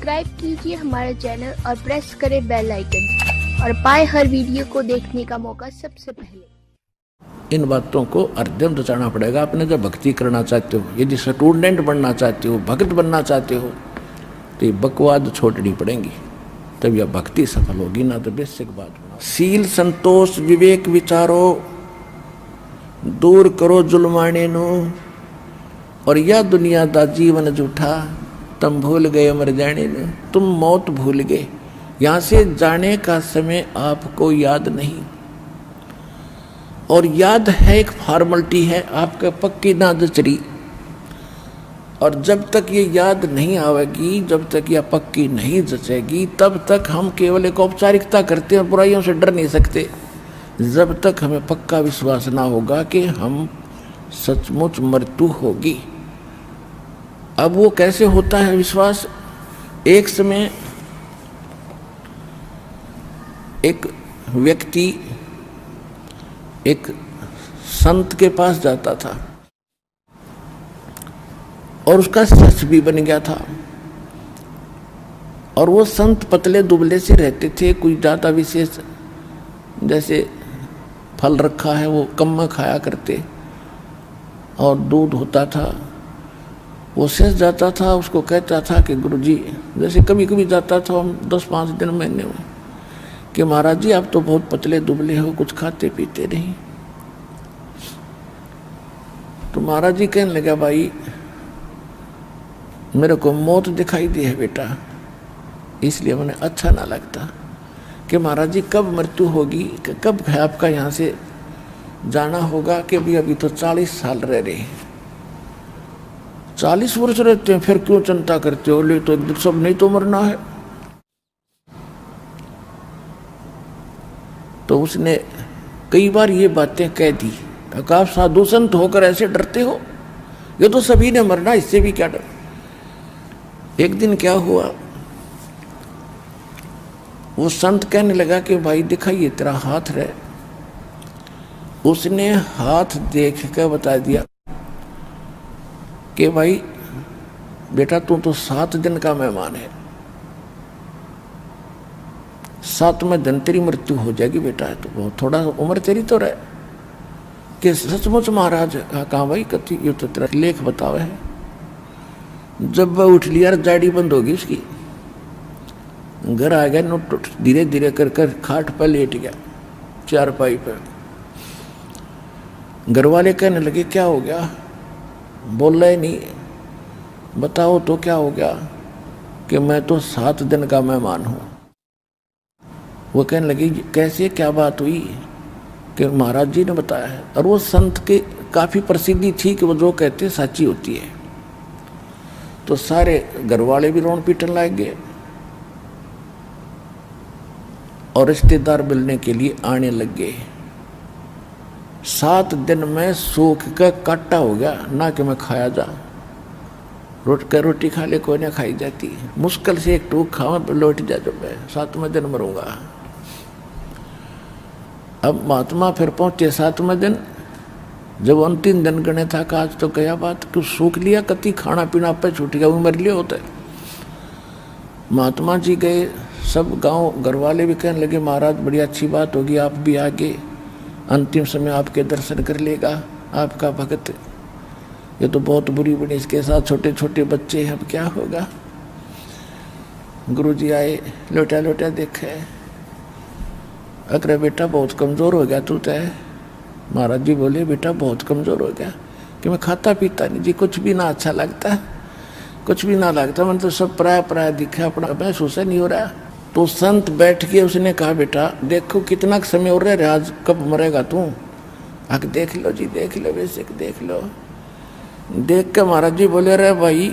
Subscribe कीजिए हमारे channel और प्रेस करें बेल आइकन और पाए हर वीडियो को देखने का मौका सबसे पहले। इन बातों को अर्जन रचाना पड़ेगा। आपने जब भक्ति करना चाहते हो, यदि स्टूडेंट बनना चाहते हो, भक्त बनना चाहते हो, तो ये बकवाद छोड़नी पड़ेंगी, तब यह भक्ति सफल होगी, ना तो बेसिक बात बना। सील संतोष विवेक विचारो दूर करो जुल्माने नो, और यह दुनिया दा जीवन जूठा तुम भूल गए मर जाने ने। तुम मौत भूल गए, यहाँ से जाने का समय आपको याद नहीं, और याद है एक फॉर्मलिटी है, आपका पक्की ना जचरी। और जब तक ये याद नहीं आवेगी, जब तक यह पक्की नहीं जचेगी, तब तक हम केवल एक औपचारिकता करते हैं और बुराइयों से डर नहीं सकते। जब तक हमें पक्का विश्वास ना होगा कि हम सचमुच मृत्यु होगी। अब वो कैसे होता है विश्वास? एक समय एक व्यक्ति एक संत के पास जाता था और उसका शिष्य भी बन गया था, और वो संत पतले दुबले से रहते थे, कोई ज़्यादा विशेष जैसे फल रखा है वो कम में खाया करते, और दूध होता था। वो शिष्य जाता था, उसको कहता था कि गुरुजी, जैसे कभी कभी जाता था हम 10-5 दिन महीने में, कि महाराज जी आप तो बहुत पतले दुबले हो, कुछ खाते पीते नहीं। तो महाराज जी कहने लगा, भाई मेरे को मौत दिखाई दी है बेटा, इसलिए मैंने अच्छा ना लगता कि महाराज जी कब मृत्यु होगी, कब है आपका यहाँ से जाना होगा, कि अभी तो 40 साल रह रहे हैं। 40 वर्ष रहते हैं, फिर क्यों चिंता करते हो, ले तो एक दिन सब नहीं तो मरना है। तो उसने कई बार ये बातें कह दी, आप साधु संत होकर ऐसे डरते हो, ये तो सभी ने मरना, इससे भी क्या डर। एक दिन क्या हुआ, वो संत कहने लगा कि भाई दिखाइए तेरा हाथ रहे। उसने हाथ देख कर बता दिया कि भाई बेटा तू तो 7 दिन का मेहमान है, 7वें दिन तेरी मृत्यु हो जाएगी बेटा, है तो बहुत थोड़ा उम्र तेरी तो रहे। कि सचमुच महाराज? कहा भाई कथी, ये तो तेरा लेख बतावे है। जब वह उठ लिया, जाड़ी बंद होगी उसकी, घर आ गया, नोट धीरे धीरे कर कर खाट पर लेट गया, चारपाई पर। घर वाले कहने लगे क्या हो गया? बोल रहे नहीं, बताओ तो क्या हो गया? कि मैं तो 7 दिन का मेहमान हूँ। वो कहने लगे कैसे, क्या बात हुई? कि महाराज जी ने बताया है। और वो संत के काफ़ी प्रसिद्धि थी कि वो जो कहते सच्ची होती है। तो सारे घर वाले भी रोन पीटन लग गए और रिश्तेदार मिलने के लिए आने लग गए। 7 दिन में सूख का काटा हो गया, ना कि मैं खाया जा। रोटी खा ले, कोई ना खाई जाती, मुश्किल से एक टूक खावा लौट जा, जब मैं 7वें दिन मरूंगा। अब महात्मा फिर पहुंचे 7वें दिन, जब अंतिम दिन गणे था, आज तो क्या बात, क्यों सूख लिया, कति खाना पीना पे छूट गया, वो मर लिया होता है। महात्मा जी गए, सब गांव घर वाले भी कहने लगे महाराज बड़ी अच्छी बात होगी, आप भी आगे, अंतिम समय आपके दर्शन कर लेगा आपका भक्त। ये तो बहुत बुरी बनी, इसके साथ छोटे छोटे बच्चे हैं, अब क्या होगा। गुरुजी आए, लोटा लोटा देखे, अरे बेटा बहुत कमज़ोर हो गया तू तय। महाराज जी बोले बेटा बहुत कमज़ोर हो गया, कि मैं खाता पीता नहीं जी, कुछ भी ना अच्छा लगता, कुछ भी ना लगता, मैंने तो सब पराया पराया दिखा, अपना महसूस नहीं हो रहा। तो संत बैठ के उसने कहा बेटा देखो कितना समय हो रहा है, आज कब मरेगा तू? आके देख लो जी, देख लो, वैसे देख लो। देख के महाराज जी बोले अरे भाई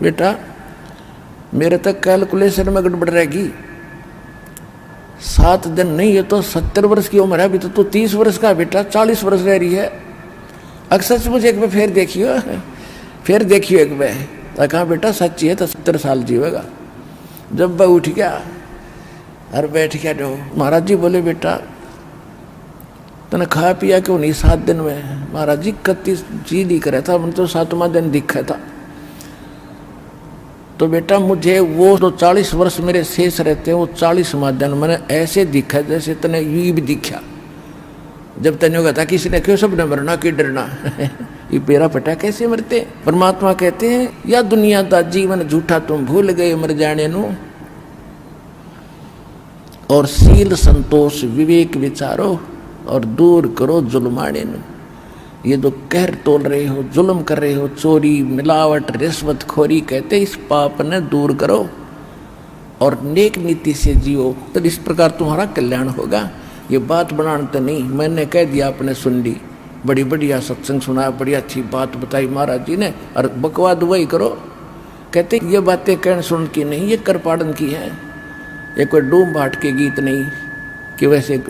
बेटा मेरे तक कैलकुलेशन में गड़बड़ रहेगी, 7 दिन नहीं, ये तो 70 वर्ष की उम्र है, अभी तो 30 वर्ष का बेटा, 40 वर्ष रह रही है। अक्सर मुझे एक बार फिर देखियो एक बार। कहा बेटा सच्ची है तो 70 साल जीवेगा। जब वह उठ गया और बैठ गया, जो महाराज जी बोले बेटा तने खाया पिया क्यों नहीं 7 दिन में? महाराज जी 31 जी दिख रहा था, मैंने तो 7वां दिन दिखा था। तो बेटा मुझे वो जो 40 वर्ष मेरे शेष रहते हैं, वो 40 दिन मैंने ऐसे दिखा जैसे तने यूं भी दिखा। जब तने कहता किसी ने क्यों सब न मरना क्यों डरना ये पेरा पटा कैसे मरते। परमात्मा कहते हैं या दुनिया का जीवन झूठा तुम भूल गए मर जाने नु, और सील संतोष विवेक विचारो और दूर करो जुल्माने नु। ये जो कहर तोल रहे हो, जुल्म कर रहे हो, चोरी मिलावट रिश्वत खोरी, कहते इस पाप ने दूर करो और नेक नीति से जियो, तो इस प्रकार तुम्हारा कल्याण होगा। ये बात बनाना तो नहीं, मैंने कह दिया आपने सुन ली, बड़ी बढ़िया सत्संग सुना, बड़ी अच्छी बात बताई महाराज जी ने, और बकवाद वही करो। कहते ये बातें कहन सुन की नहीं, ये कर पाड़न की है। ये कोई डूम बाट के गीत नहीं कि वैसे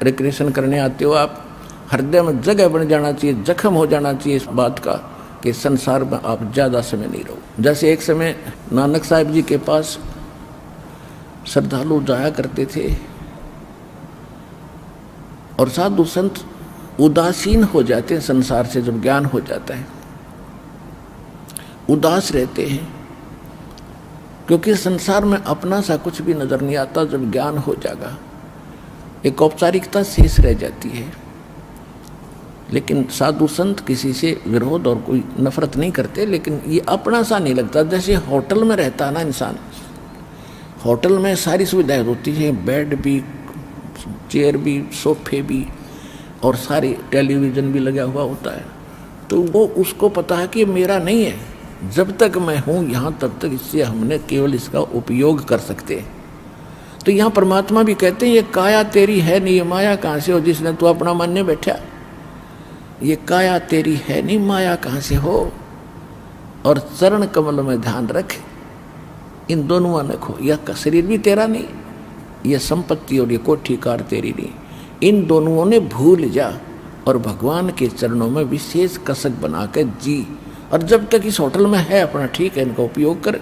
रिक्रिएशन करने आते हो आप। हृदय में जगह बन जाना चाहिए, जख्म हो जाना चाहिए इस बात का कि संसार में आप ज़्यादा समय नहीं रहो। जैसे एक समय नानक साहब जी के पास श्रद्धालु जाया करते थे और साधु संत उदासीन हो जाते हैं संसार से, जब ज्ञान हो जाता है उदास रहते हैं, क्योंकि संसार में अपना सा कुछ भी नजर नहीं आता। जब ज्ञान हो जाएगा एक औपचारिकता शेष रह जाती है। लेकिन साधु संत किसी से विरोध और कोई नफरत नहीं करते, लेकिन ये अपना सा नहीं लगता। जैसे होटल में रहता है ना इंसान, होटल में सारी सुविधाएं होती हैं, बेड भी, चेयर भी, सोफे भी, और सारी टेलीविज़न भी लगा हुआ होता है। तो वो उसको पता है कि मेरा नहीं है, जब तक मैं हूँ यहाँ तब तक इससे हमने केवल इसका उपयोग कर सकते हैं। तो यहाँ परमात्मा भी कहते हैं ये काया तेरी है नहीं, ये माया कहाँ से हो जिसने तू अपना मानने बैठा। ये काया तेरी है नहीं, माया कहाँ से हो। और चरण कमल में ध्यान रख, इन दोनों में खो। यह शरीर भी तेरा नहीं, ये संपत्ति और ये कोठी कार तेरी नहीं, इन दोनों ने भूल जा और भगवान के चरणों में विशेष कसक बना कर जी। और जब तक इस होटल में है अपना ठीक है, इनका उपयोग कर।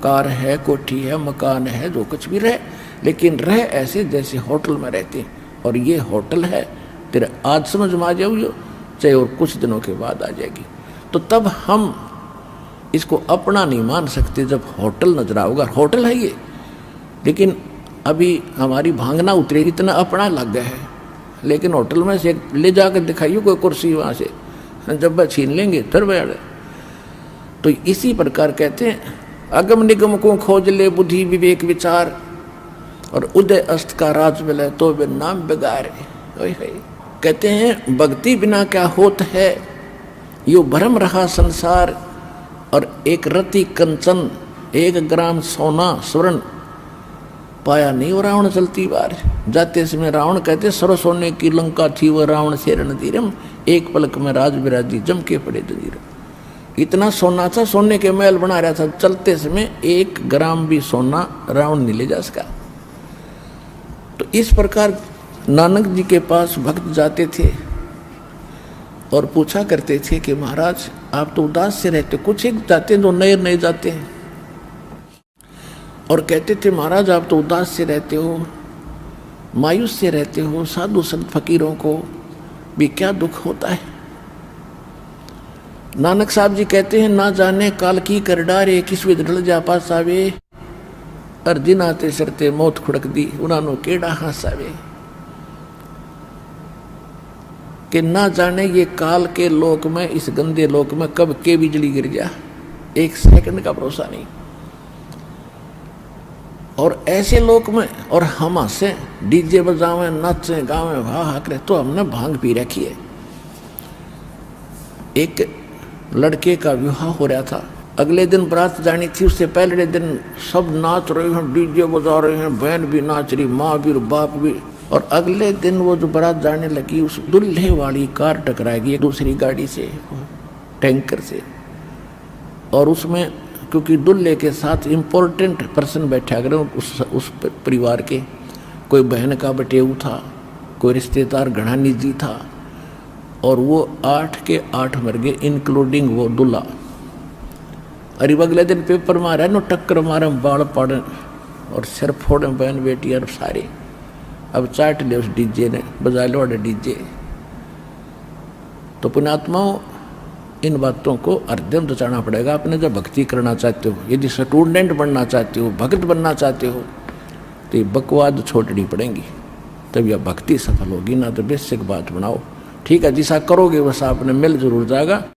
कार है, कोठी है, मकान है, जो कुछ भी रहे, लेकिन रह ऐसे जैसे होटल में रहते। और ये होटल है तेरे, आज समझ में आ जाओ, चाहे और कुछ दिनों के बाद आ जाएगी। तो तब हम इसको अपना नहीं मान सकते जब होटल नजर आओगा। होटल है ये, लेकिन अभी हमारी भांगना उतरेगी, इतना अपना लग गया है। लेकिन होटल में से ले जाकर दिखाइए कोई कुर्सी वहाँ से, जब वह छीन लेंगे फिर बैठ। तो इसी प्रकार कहते हैं अगम निगम को खोज ले बुद्धि विवेक विचार, और उदय अस्त का राज मिले तो वे नाम बिगाड़े। कहते हैं भक्ति बिना क्या होत है, यो भरम रहा संसार। और एक रति कंचन 1 ग्राम सोना स्वर्ण पाया नहीं वो रावण चलती बार। जाते समय रावण कहते सर्व सोने की लंका थी वह रावण से रणधीरम, एक पलक में राज विराजी जम के पड़े जंजीर। इतना सोना था, सोने के महल बना रहा था, चलते समय 1 ग्राम भी सोना रावण नहीं ले जा सका। तो इस प्रकार नानक जी के पास भक्त जाते थे और पूछा करते थे कि महाराज आप तो उदास से रहते, कुछ एक जाते हैं जो नए नए जाते हैं, और कहते थे महाराज आप तो उदास से रहते हो, मायूस से रहते हो, साधु संत फकीरों को भी क्या दुख होता है। नानक साहब जी कहते हैं ना जाने काल की कर डारे, किस विध ढल जा पास आवे, अर्जिन आते सरते मौत खुड़क दी उन्होंने केड़ा हासावे। कि ना जाने ये काल के लोक में, इस गंदे लोक में कब के बिजली गिर जा, 1 सेकंड का भरोसा नहीं। और ऐसे लोक में और हम हंसे, डीजे बजावे, नाचे गावे, वाह करे, तो हमने भांग पी रखी है। एक लड़के का विवाह हो रहा था, अगले दिन बारात जानी थी, उससे पहले दिन सब नाच रहे हैं, डीजे बजा रहे हैं, बहन भी नाच रही, माँ भी और बाप भी। और अगले दिन वो जो बारात जाने लगी, उस दूल्हे वाली कार टकराएगी एक दूसरी गाड़ी से, टैंकर से। और उसमें क्योंकि दूल्हे के साथ इम्पोर्टेंट पर्सन बैठा, अगर उस परिवार के कोई बहन का बटेऊ था, कोई रिश्तेदार घना निजी था, और वो 8 के 8 मर गए, इंक्लूडिंग वो दूल्हा। अरे अगले दिन पेपर मारा नो, टक्कर मारे, बाल पाड़े और सिर फोड़े बहन बेटी और सारे। अब चाट ले उस डीजे ने, बजा लो डीजे। तो पुण्यात्माओं इन बातों को हृदय में रचाना पड़ेगा। आपने जब भक्ति करना चाहते हो, यदि स्टूडेंट बनना चाहते हो, भक्त बनना चाहते हो, तो ये बकवाद छोड़नी पड़ेंगी, तब यह भक्ति सफल होगी। ना तो बेसिक बात बनाओ, ठीक है, जिसा करोगे वैसा आपने मिल जरूर जाएगा।